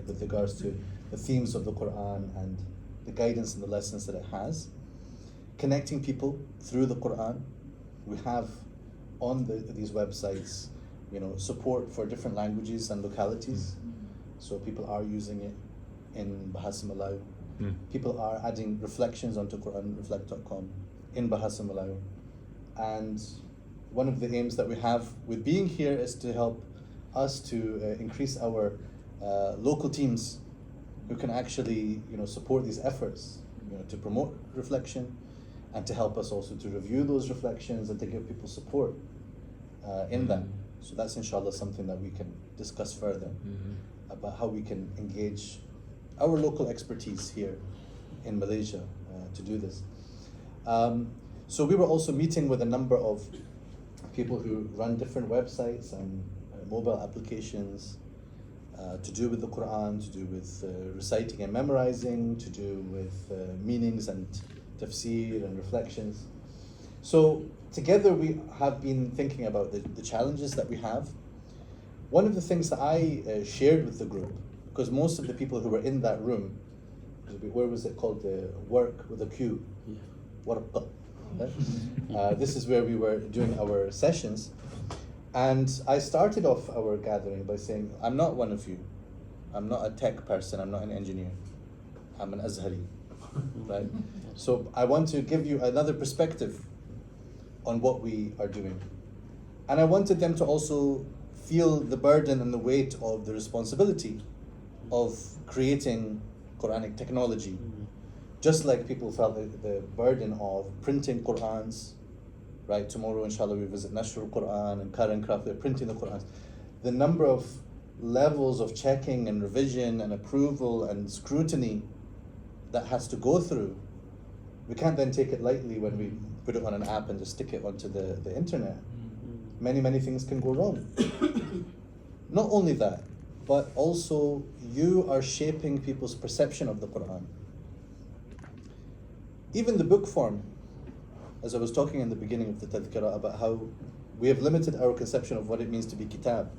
website with regards to the themes of the Quran and the guidance and the lessons that it has. Connecting people through the Quran. We have on these websites, support for different languages and localities. So people are using it in Bahasa Melayu. People are adding reflections onto QuranReflect.com in Bahasa Melayu. And one of the aims that we have with being here is to help us to increase our local teams who can actually support these efforts, to promote reflection and to help us also to review those reflections and to give people support in that. So that's inshallah something that we can discuss further about how we can engage our local expertise here in Malaysia to do this. So we were also meeting with a number of people who run different websites and mobile applications to do with the Quran, to do with reciting and memorizing, to do with meanings and tafsir and reflections. So together we have been thinking about the challenges that we have. One of the things that I shared with the group, because most of the people who were in that room, where was it called, the work with a Q? Warqa. This is where we were doing our sessions. And I started off our gathering by saying, I'm not one of you. I'm not a tech person, I'm not an engineer. I'm an Azhari, right? So I want to give you another perspective on what we are doing. And I wanted them to also feel the burden and the weight of the responsibility of creating Quranic technology. Just like people felt the burden of printing Qur'ans, right? Tomorrow, inshallah, we visit Ashur Quran and Karen Craft, they're printing the Qur'ans. The number of levels of checking and revision and approval and scrutiny that has to go through, we can't then take it lightly when we put it on an app and just stick it onto the internet. Many things can go wrong. Not only that, but also you are shaping people's perception of the Quran. Even the book form, as I was talking in the beginning of the tadhkirah about how we have limited our conception of what it means to be kitab.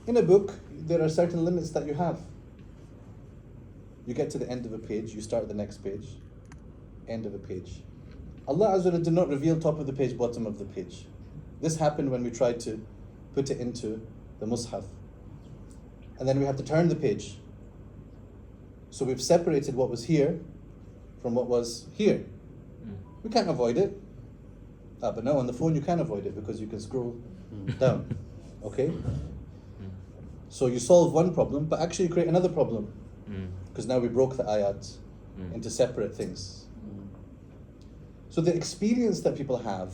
In a book, there are certain limits that you have. You get to the end of a page, you start the next page, end of a page. Allah Azza wa Jalla did not reveal top of the page, bottom of the page. This happened when we tried to put it into the Mus'haf. And then we had to turn the page. So we've separated what was here from what was here. We can't avoid it. But now on the phone you can avoid it because you can scroll down. Okay? So you solve one problem, but actually you create another problem. Because now we broke the ayat into separate things. So the experience that people have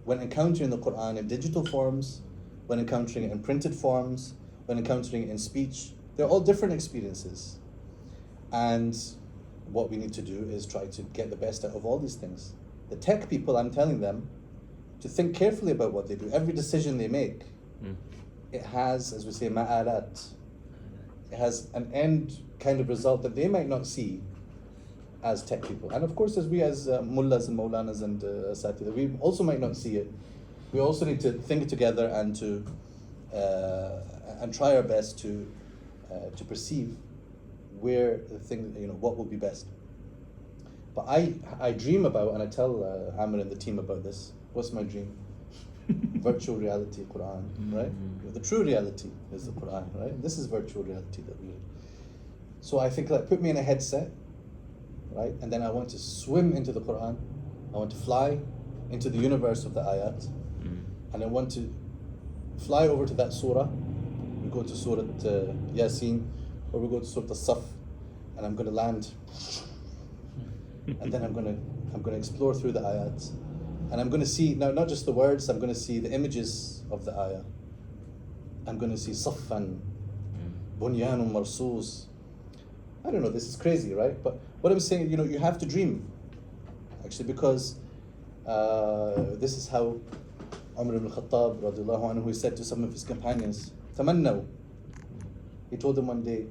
when encountering the Quran in digital forms, when encountering it in printed forms, when encountering it in speech, they're all different experiences. And what we need to do is try to get the best out of all these things. The tech people, I'm telling them to think carefully about what they do. Every decision they make, it has, as we say, ma'alat. It has an end kind of result that they might not see as tech people. And of course, as mullahs and maulanas and asatidha, we also might not see it. We also need to think together and to and try our best to perceive where the thing, what will be best. But I dream about, and I tell Amr and the team about this. What's my dream? Virtual reality Quran, right? The true reality is the Quran, right? This is virtual reality that we. So I think, like, put me in a headset, right? And then I want to swim into the Quran. I want to fly into the universe of the ayat, and I want to fly over to that surah. We go to Surah Yasin, or we go to Surah As-Saff, and I'm going to land. And then I'm going to explore through the ayats, and I'm going to see now not just the words. I'm going to see the images of the ayah. I'm going to see Saffan, Bunyanun Marsus. I don't know. This is crazy, right? But what I'm saying, you have to dream, actually, because this is how Umar ibn Khattab radiallahu anhu, he said to some of his companions, "Tamannaw." He told them one day,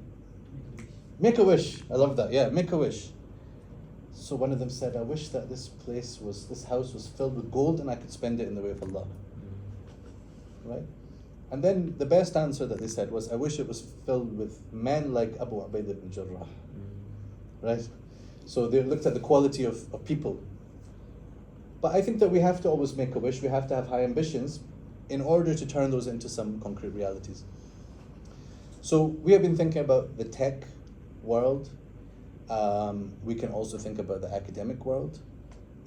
"Make a wish." I love that. Yeah, make a wish. So one of them said, "I wish that this house was filled with gold and I could spend it in the way of Allah." Right? And then the best answer that they said was, I wish it was filled with men like Abu Ubaid ibn Jarrah. Right? So they looked at the quality of people. But I think that we have to always make a wish, we have to have high ambitions in order to turn those into some concrete realities. So we have been thinking about the tech world. We can also think about the academic world.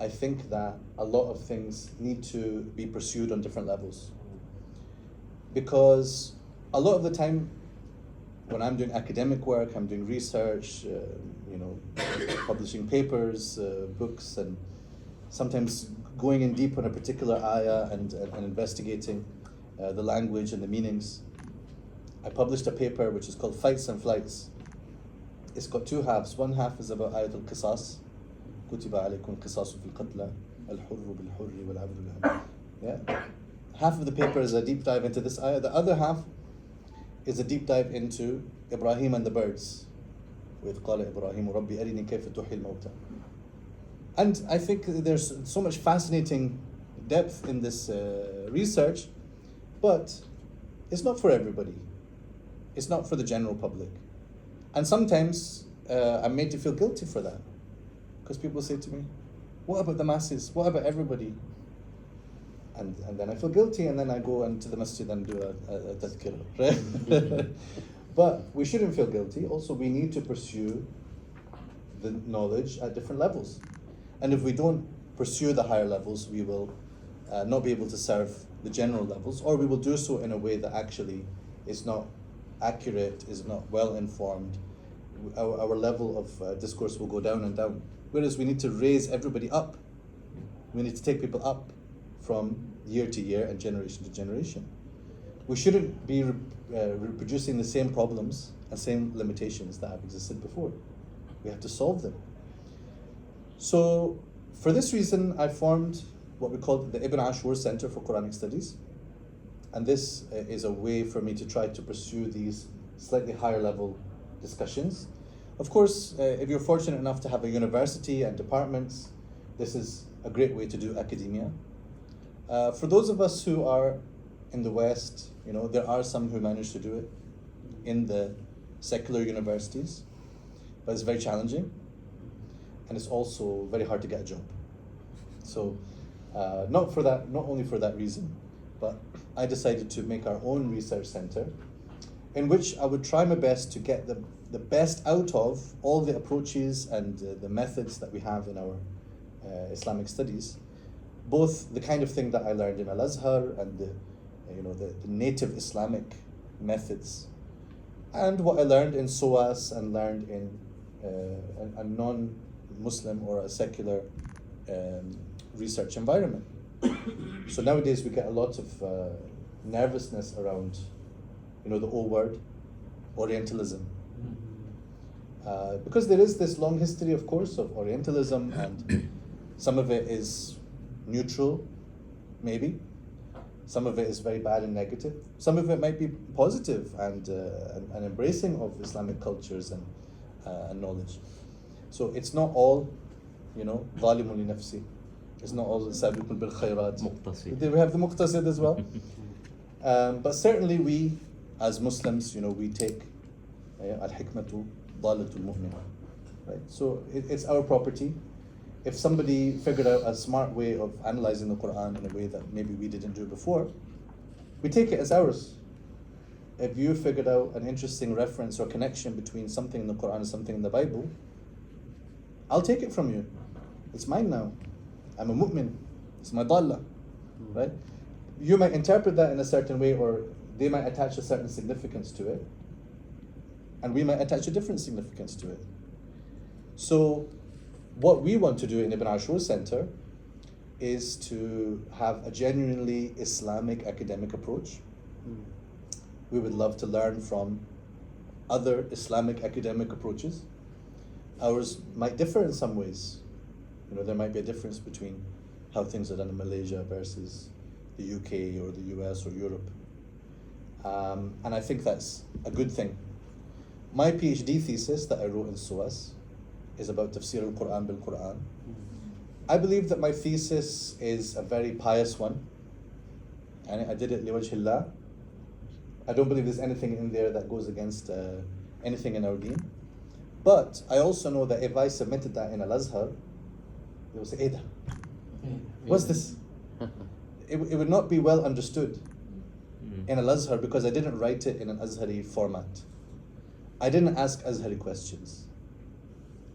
I think that a lot of things need to be pursued on different levels. Because a lot of the time, when I'm doing academic work, I'm doing research, publishing papers, books, and sometimes going in deep on a particular ayah and investigating the language and the meanings. I published a paper which is called Fights and Flights. It's got two halves. One half is about IRKHS, كتب عليكم القصاص في القتلى الحر بالحر والعبد بالعبد. Yeah. Half of the paper is a deep dive into this ayah. The other half is a deep dive into Ibrahim and the birds. وإذ قال إبراهيم ربي أرني كيف تحيي الموتى. And I think there's so much fascinating depth in this research, but it's not for everybody. It's not for the general public. And sometimes I'm made to feel guilty for that. Because people say to me, what about the masses? What about everybody? And then I feel guilty, and then I go into the masjid and do a tadhkirah, right? But we shouldn't feel guilty. Also, we need to pursue the knowledge at different levels. And if we don't pursue the higher levels, we will not be able to serve the general levels, or we will do so in a way that actually is not accurate, is not well informed. Our level of discourse will go down and down. Whereas we need to raise everybody up. We need to take people up from year to year and generation to generation. We shouldn't be reproducing the same problems and same limitations that have existed before. We have to solve them. So for this reason, I formed what we call the Ibn Ashur Center for Quranic Studies. And this is a way for me to try to pursue these slightly higher level discussions. Of course, if you're fortunate enough to have a university and departments, this is a great way to do academia. For those of us who are in the West, there are some who manage to do it in the secular universities, but it's very challenging, and it's also very hard to get a job. So, not only for that reason, but I decided to make our own research center, in which I would try my best to get the best out of all the approaches and the methods that we have in our Islamic studies, both the kind of thing that I learned in Al-Azhar and the native Islamic methods, and what I learned in SOAS and learned in a non-Muslim or a secular research environment. So nowadays we get a lot of nervousness around, the O word, Orientalism. Because there is this long history, of course, of Orientalism, and some of it is neutral, maybe. Some of it is very bad and negative. Some of it might be positive and embracing of Islamic cultures and knowledge. So it's not all, ظالم لنفسه. It's not all سابق بالخيرات. We have the muqtasid as well. But certainly we, as Muslims, we take al-hikmatu dalatul mu'min. Right? So it's our property. If somebody figured out a smart way of analyzing the Quran in a way that maybe we didn't do before, we take it as ours. If you figured out an interesting reference or connection between something in the Quran and something in the Bible, I'll take it from you. It's mine now. I'm a mu'min. It's my dalla. Right? You might interpret that in a certain way, or they might attach a certain significance to it, and we might attach a different significance to it. So what we want to do in Ibn Ashur Center is to have a genuinely Islamic academic approach. We would love to learn from other Islamic academic approaches. Ours might differ in some ways. There might be a difference between how things are done in Malaysia versus the UK or the US or Europe. And I think that's a good thing. My PhD thesis that I wrote in SOAS is about tafsir al-Quran bil-Quran. I believe that my thesis is a very pious one, and I did it liwajhillah, I don't believe there's anything in there that goes against anything in our deen. But I also know that if I submitted that in Al-Azhar, they would say, Ada, what's this? It would not be well understood in Al-Azhar because I didn't write it in an Azhari format. I didn't ask Azhari questions.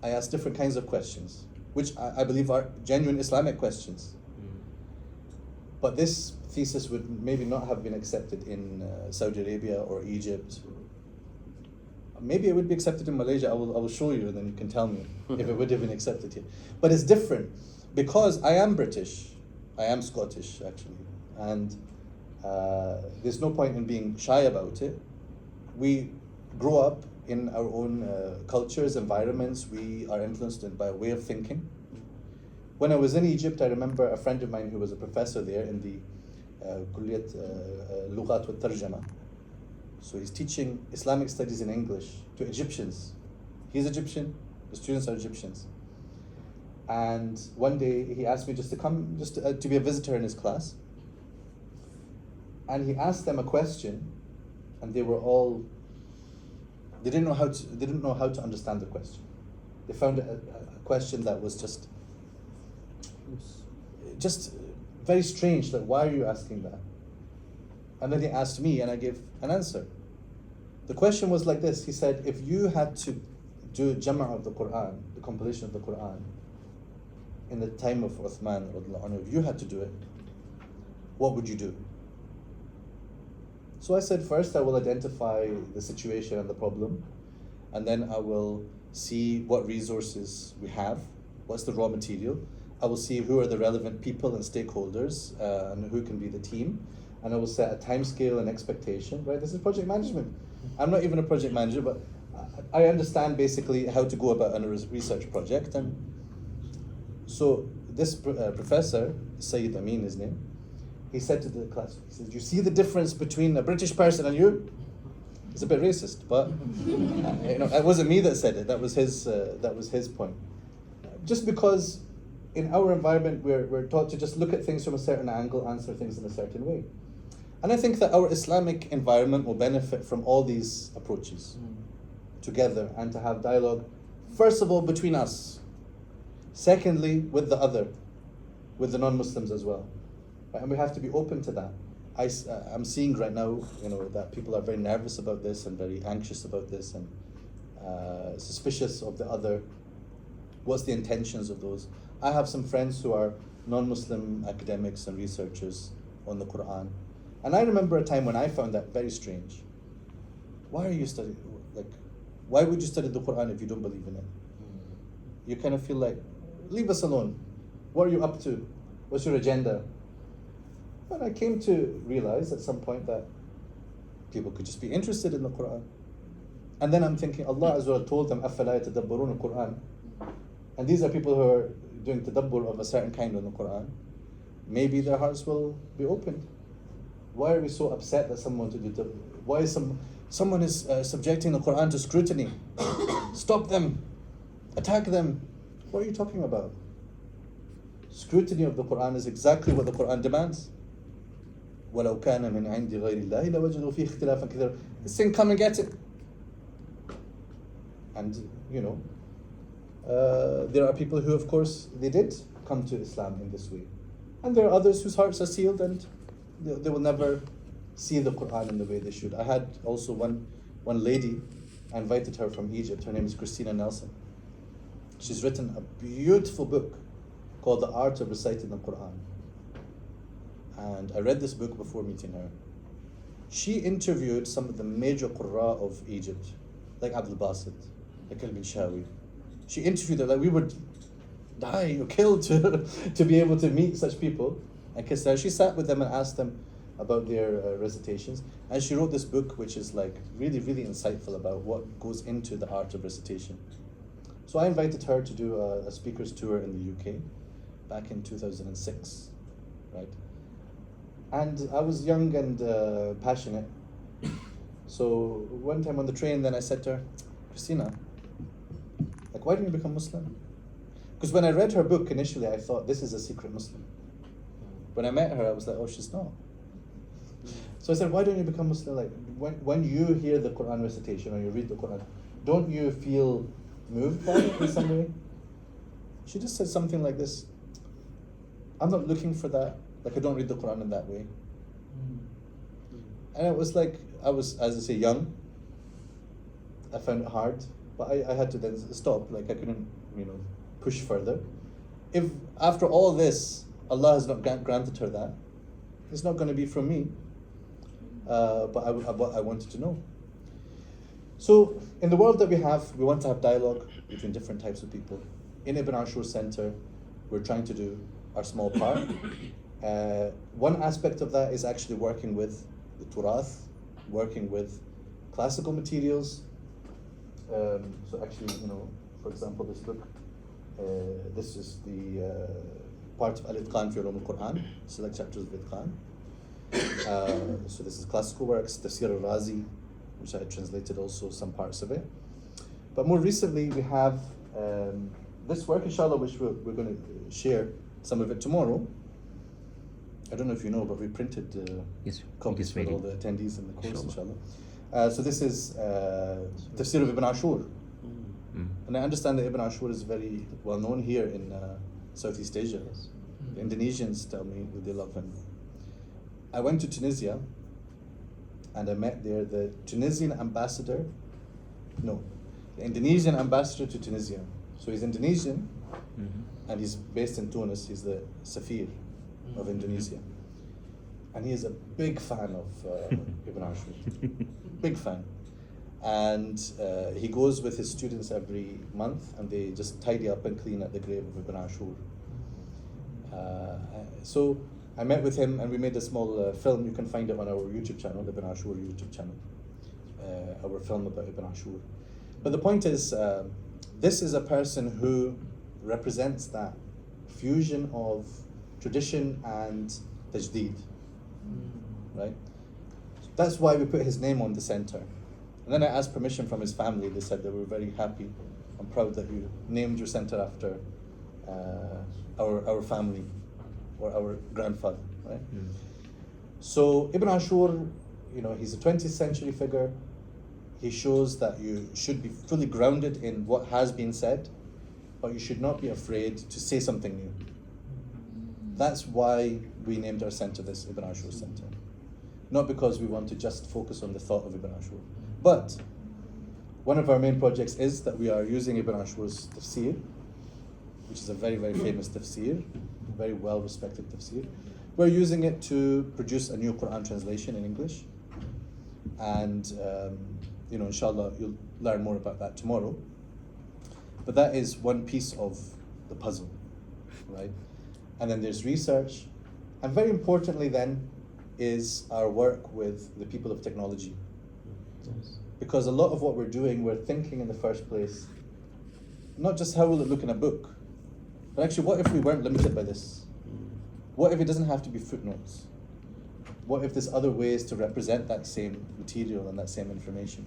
I asked different kinds of questions, which I believe are genuine Islamic questions. But this thesis would maybe not have been accepted in Saudi Arabia or Egypt. Maybe it would be accepted in Malaysia. I will show you, and then you can tell me if it would have been accepted here. But it's different because I am British. I am Scottish, actually. And there's no point in being shy about it. We grow up in our own cultures, environments. We are influenced by a way of thinking. When I was in Egypt, I remember a friend of mine who was a professor there in the Kulliyat Lughat wa Tarjama. So he's teaching Islamic studies in English to Egyptians. He's Egyptian, the students are Egyptians. And one day he asked me just to come, to be a visitor in his class. And he asked them a question, and they didn't know how to understand the question. They found a question that was just very strange. Like, why are you asking that? And then he asked me, and I gave an answer. The question was like this. He said, if you had to do Jam'a of the Quran, the compilation of the Quran, in the time of Uthman, if you had to do it, what would you do? So I said, first I will identify the situation and the problem, and then I will see what resources we have, what's the raw material. I will see who are the relevant people and stakeholders, and who can be the team. And I will set a time scale and expectation, right? This is project management. I'm not even a project manager, but I understand basically how to go about a research project. And so this professor, Saeed, his name, he said to the class, he said, you see the difference between a British person and you? It's a bit racist, but it wasn't me that said it. That was his point. Just because in our environment, we're taught to just look at things from a certain angle, answer things in a certain way. And I think that our Islamic environment will benefit from all these approaches together and to have dialogue, first of all, between us. Secondly, with the other, with the non-Muslims as well. Right? And we have to be open to that. I'm seeing right now, that people are very nervous about this and very anxious about this and suspicious of the other. What's the intentions of those? I have some friends who are non-Muslim academics and researchers on the Quran. And I remember a time when I found that very strange. Why are you studying? Why would you study the Quran if you don't believe in it? You kind of feel like, leave us alone. What are you up to? What's your agenda? But I came to realize at some point that people could just be interested in the Quran. And then I'm thinking, Allah Azza wa Jalla told them, أَفَلَا يَتَدَبَّرُونَ الْقُرْآنَ. And these are people who are doing tadabbur of a certain kind on the Quran. Maybe their hearts will be opened. Why are we so upset that someone to do tadabbur? Why is someone is subjecting the Quran to scrutiny? Stop them. Attack them. What are you talking about? Scrutiny of the Quran is exactly what the Quran demands. وَلَوْ كَانَ مِنْ عِنْدِ غَيْرِ اللَّهِ لَوَجَدُوا فِيهِ اخْتِلَافًا كَثِيرًا. This thing, come and get it. And, there are people who, of course, they did come to Islam in this way. And there are others whose hearts are sealed and they will never see the Quran in the way they should. I had also one lady, I invited her from Egypt. Her name is Christina Nelson. She's written a beautiful book called The Art of Reciting the Quran. And I read this book before meeting her. She interviewed some of the major Qurra of Egypt, like Abdul Basit, like Al-Bin Shawi. She interviewed them, like we would die or kill to be able to meet such people. And she sat with them and asked them about their recitations. And she wrote this book, which is like really, really insightful about what goes into the art of recitation. So I invited her to do a speaker's tour in the UK back in 2006, right? And I was young and passionate. So one time on the train, then I said to her, Christina, why didn't you become Muslim? Because when I read her book initially, I thought this is a secret Muslim. When I met her, I was like, oh, she's not. So I said, why don't you become Muslim? when you hear the Quran recitation or you read the Quran, don't you feel moved by it in some way? She just said something like this: I'm not looking for that. Like, I don't read the Quran in that way. And it was like, I was, as I say, young. I found it hard, but I had to then stop. Like, I couldn't, push further. If after all this, Allah has not granted her that, it's not going to be from me. But I wanted to know. So in the world that we want to have dialogue between different types of people. In Ibn Ashur Center, we're trying to do our small part. One aspect of that is actually working with the Turath, working with classical materials. So actually, for example, this book, this is the part of Al-Itqan fi Ulum al-Quran, select chapters of Itqan. So this is classical works, Tafsir al-Razi, which I translated also some parts of it. But more recently, we have this work, inshallah, which we're going to share some of it tomorrow. I don't know if you know, but we printed copies for all the attendees in the course, inshallah. So this is Tafsir of Ibn Ashur. And I understand that Ibn Ashur is very well known here in Southeast Asia. The Indonesians tell me that they love him. I went to Tunisia and I met there the Indonesian ambassador to Tunisia. So he's Indonesian and he's based in Tunis. He's the Safir of Indonesia. And he is a big fan of Ibn Ashur. Big fan. And he goes with his students every month and they just tidy up and clean at the grave of Ibn Ashur. So I met with him and we made a small film. You can find it on our YouTube channel, the Ibn Ashur YouTube channel. Our film about Ibn Ashur. But the point is, this is a person who represents that fusion of tradition and tajdeed, right? That's why we put his name on the center. And then I asked permission from his family. They said they were very happy and proud that you named your center after our family or our grandfather, right? So Ibn Ashur, he's a 20th century figure. He shows that you should be fully grounded in what has been said, but you should not be afraid to say something new. That's why we named our center this Ibn Ashur Center. Not because we want to just focus on the thought of Ibn Ashur. But one of our main projects is that we are using Ibn Ashur's tafsir, which is a very, very famous tafsir, very well respected tafsir. We're using it to produce a new Quran translation in English. And inshallah, you'll learn more about that tomorrow. But that is one piece of the puzzle, right? And then there's research. And very importantly then is our work with the people of technology. Because a lot of what we're doing, we're thinking in the first place, not just how will it look in a book, but actually what if we weren't limited by this? What if it doesn't have to be footnotes? What if there's other ways to represent that same material and that same information?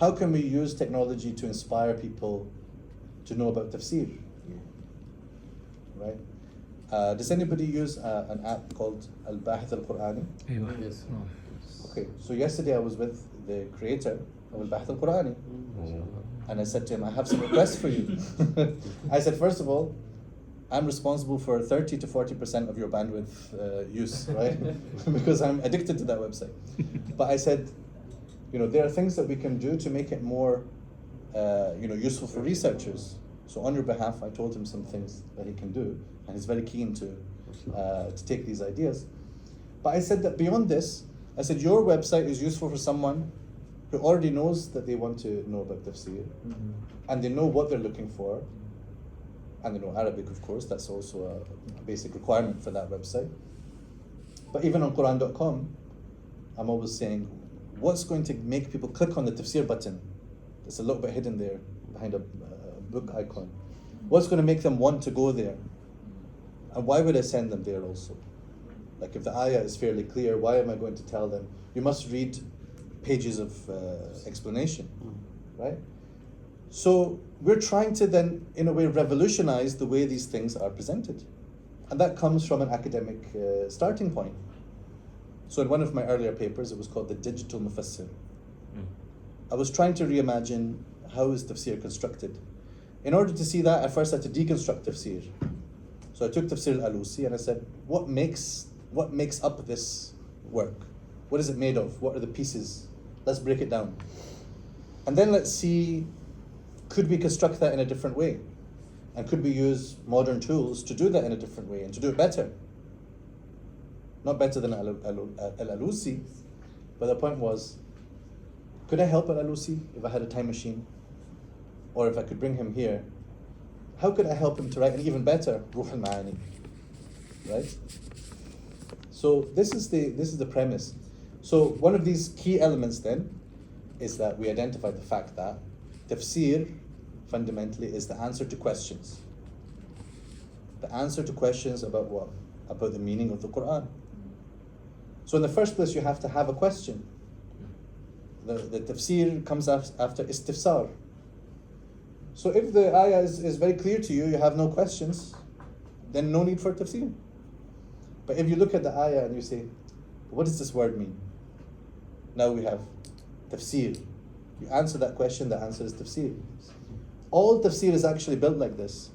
How can we use technology to inspire people to know about tafsir? Right? Does anybody use an app called Al-Bahith Al-Qur'ani? Yes. Okay, so yesterday I was with the creator of Al-Bahith Al-Qur'ani. And I said to him, I have some requests for you. I said, first of all, I'm responsible for 30 to 40% of your bandwidth use, right? Because I'm addicted to that website. But I said, there are things that we can do to make it more, useful for researchers. So on your behalf, I told him some things that he can do, and he's very keen to take these ideas. But I said that beyond this, I said your website is useful for someone who already knows that they want to know about tafsir, and they know what they're looking for, and they know Arabic, of course. That's also a basic requirement for that website. But even on Quran.com, I'm always saying, what's going to make people click on the tafsir button? It's a little bit hidden there behind a book icon. What's going to make them want to go there? And why would I send them there also? Like if the ayah is fairly clear, why am I going to tell them, you must read pages of explanation, right? So we're trying to then, in a way, revolutionize the way these things are presented. And that comes from an academic starting point. So in one of my earlier papers, it was called the Digital Mufassir. I was trying to reimagine how is tafsir constructed. In order to see that, I first had to deconstruct tafsir. So I took Tafsir al-Alusi and I said, what makes up this work? What is it made of? What are the pieces? Let's break it down. And then let's see, could we construct that in a different way? And could we use modern tools to do that in a different way and to do it better? Not better than al-Alusi, but the point was, could I help al-Alusi if I had a time machine? Or if I could bring him here, how could I help him to write an even better Ruh al-Ma'ani? Right? So this is the premise. So one of these key elements then is that we identify the fact that tafsir fundamentally is the answer to questions. The answer to questions about what? About the meaning of the Quran. So in the first place, you have to have a question. The tafsir comes after istifsar. So if the ayah is very clear to you, you have no questions, then no need for tafsir. But if you look at the ayah and you say, what does this word mean? Now we have tafsir. You answer that question, the answer is tafsir. All tafsir is actually built like this,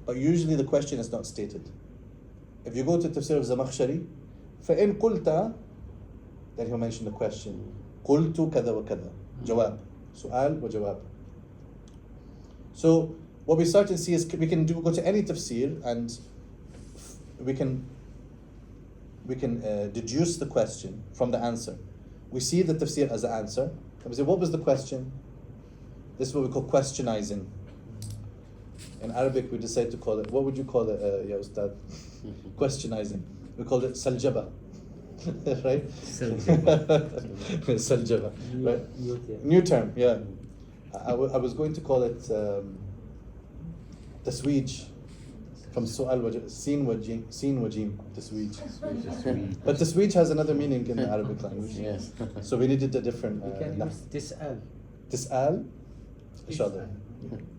but usually the question is not stated. If you go to tafsir of Zamakhshari, فَإِن قُلْتَ, then he'll mention the question. قُلْتُ كَذَا وَكَذَا. Jawab. Su'al wa jawab. So what we start to see is we can go to any tafsir and we can deduce the question from the answer. We see the tafsir as the answer. And we say, what was the question? This is what we call questionizing. In Arabic, we decide to call it, what would you call it, Ya Ustad? Questionizing. We call it saljaba. Right? Saljaba. Right? New term, yeah. I was going to call it tasweej, from su'al wajim, seen wajim, tasweej. But tasweej has another meaning in the Arabic language. Yes. So we needed a different. We can use tis'al. Tis'al? Inshallah.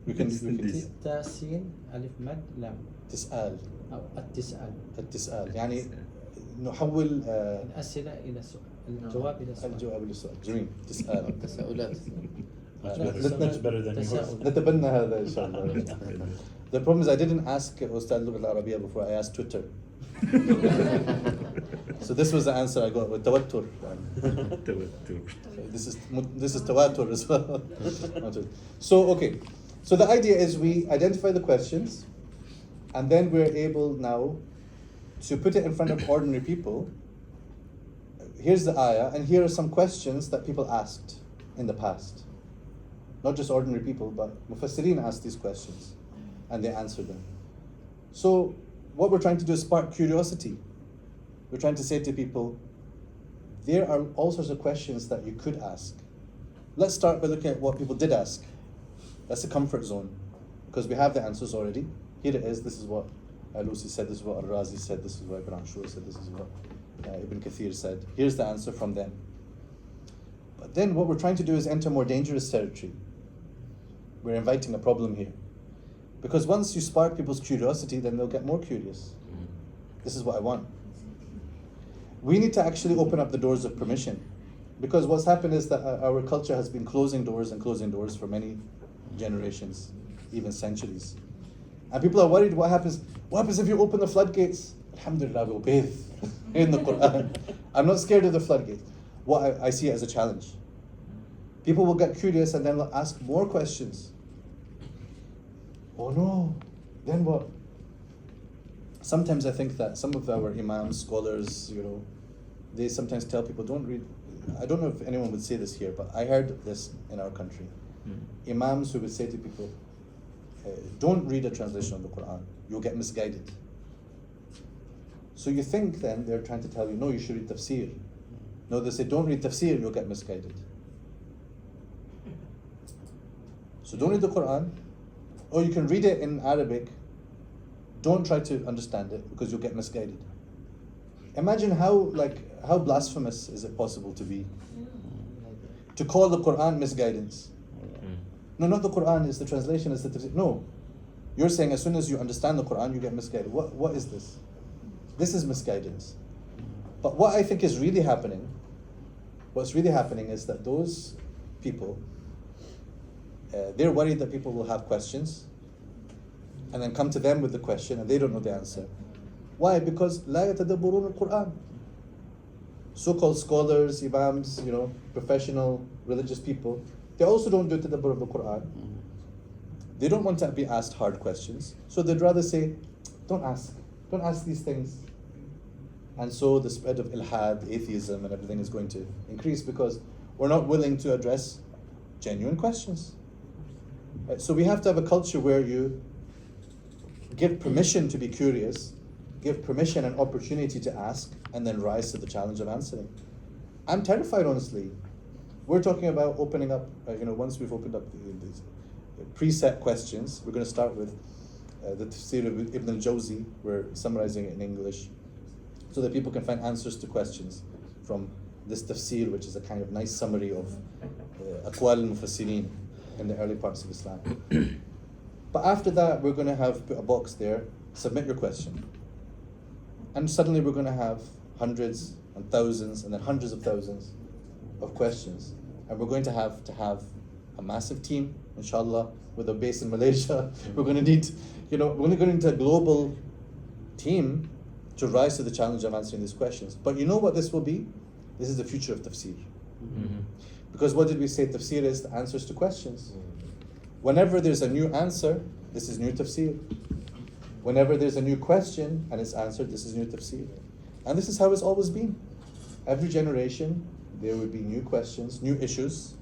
We can. تاسين ألف مد لام. تسأل. أو التسأل. التسأل يعني نحول الأسئلة إلى سؤال. الجواب إلى سؤال. الجواب إلى سؤال. جميل. تسأل. تساؤلات. Much better than yours. نتبنى هذا إن شاء الله. The problem is I didn't ask Ustad Lugha al-Arabiya before I asked Twitter. So this was the answer I got with tawattur. This is tawatur as well. So okay. So the idea is we identify the questions and then we're able now to put it in front of ordinary people. Here's the ayah and here are some questions that people asked in the past. Not just ordinary people, but Mufassirin asked these questions and they answered them. So what we're trying to do is spark curiosity. We're trying to say to people, there are all sorts of questions that you could ask. Let's start by looking at what people did ask. That's a comfort zone, because we have the answers already. Here it is, this is what Alusi said, this is what Al-Razi said, this is what Ibn Ashur said, this is what Ibn Kathir said. Here's the answer from them. But then what we're trying to do is enter more dangerous territory. We're inviting a problem here. Because once you spark people's curiosity, then they'll get more curious. This is what I want. We need to actually open up the doors of permission. Because what's happened is that our culture has been closing doors for many generations, even centuries. And people are worried, what happens if you open the floodgates? Alhamdulillah, we'll bathe in the Quran. I'm not scared of the floodgates. What I see it as a challenge. People will get curious and then they'll ask more questions. Oh no, then what? Sometimes I think that some of our imams, scholars, they sometimes tell people, don't read. I don't know if anyone would say this here, but I heard this in our country. Imams who would say to people, don't read a translation of the Quran, you'll get misguided. So you think then they're trying to tell you, no, you should read tafsir. No, they say, don't read tafsir, you'll get misguided. So don't read the Quran, or you can read it in Arabic, don't try to understand it because you'll get misguided. Imagine how blasphemous is it possible to be? To call the Quran misguidance. No, not the Quran, it's the translation, it's the tafsir. No. You're saying as soon as you understand the Quran, you get misguided. What is this? This is misguidance. But what I think is really happening, what's really happening is that those people, they're worried that people will have questions and then come to them with the question and they don't know the answer. Why? Because لا يتدبرون القرآن. So-called scholars, imams, professional religious people, they also don't do tadabbur of the Quran. They don't want to be asked hard questions, so they'd rather say, don't ask these things. And so the spread of ilhad, atheism, and everything is going to increase because we're not willing to address genuine questions. Right? So we have to have a culture where you give permission to be curious, give permission and opportunity to ask, and then rise to the challenge of answering. I'm terrified, honestly. We're talking about opening up, once we've opened up these preset questions, we're going to start with the tafsir of Ibn al-Jawzi. We're summarizing it in English so that people can find answers to questions from this tafsir, which is a kind of nice summary of aqwal al-mufassirin in the early parts of Islam. But after that, we're going to have put a box there, submit your question. And suddenly we're going to have hundreds and thousands and then hundreds of thousands of questions. And we're going to have a massive team, inshallah, with a base in Malaysia. We're going to need, we're going to go into a global team to rise to the challenge of answering these questions. But you know what this will be? This is the future of tafsir. Mm-hmm. Because what did we say? Tafsir is the answers to questions. Whenever there's a new answer, this is new tafsir. Whenever there's a new question and it's answered, this is new tafsir. And this is how it's always been. Every generation, there would be new questions, new issues,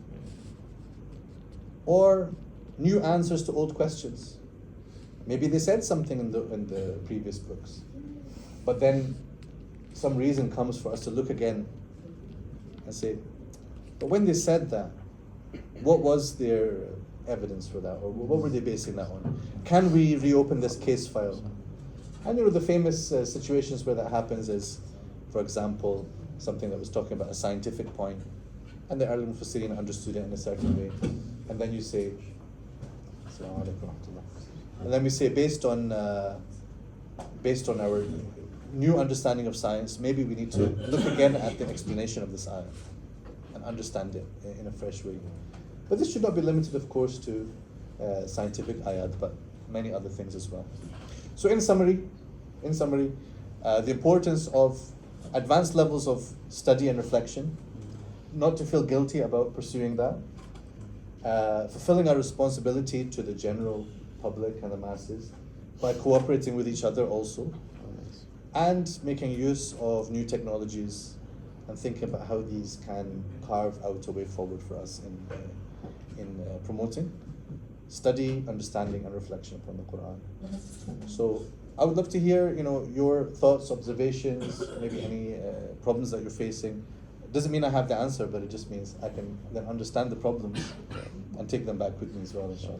or new answers to old questions. Maybe they said something in the previous books, but then some reason comes for us to look again and say, but when they said that, what was their evidence for that, or what were they basing that on? Can we reopen this case file? And the famous situations where that happens is, for example, something that was talking about a scientific point, and the early Mufassirin understood it in a certain way, and then you say, Assalamu alaikum wa rahmatullah. And then we say, based on our new understanding of science, maybe we need to look again at the explanation of this ayah and understand it in a fresh way. But this should not be limited, of course, to scientific ayat, but many other things as well. So in summary, the importance of advanced levels of study and reflection, not to feel guilty about pursuing that, fulfilling our responsibility to the general public and the masses by cooperating with each other also, and making use of new technologies and thinking about how these can carve out a way forward for us in promoting study, understanding, and reflection upon the Quran. So I would love to hear, your thoughts, observations, maybe any problems that you're facing. It doesn't mean I have the answer, but it just means I can then understand the problems and take them back with me as well, inshallah.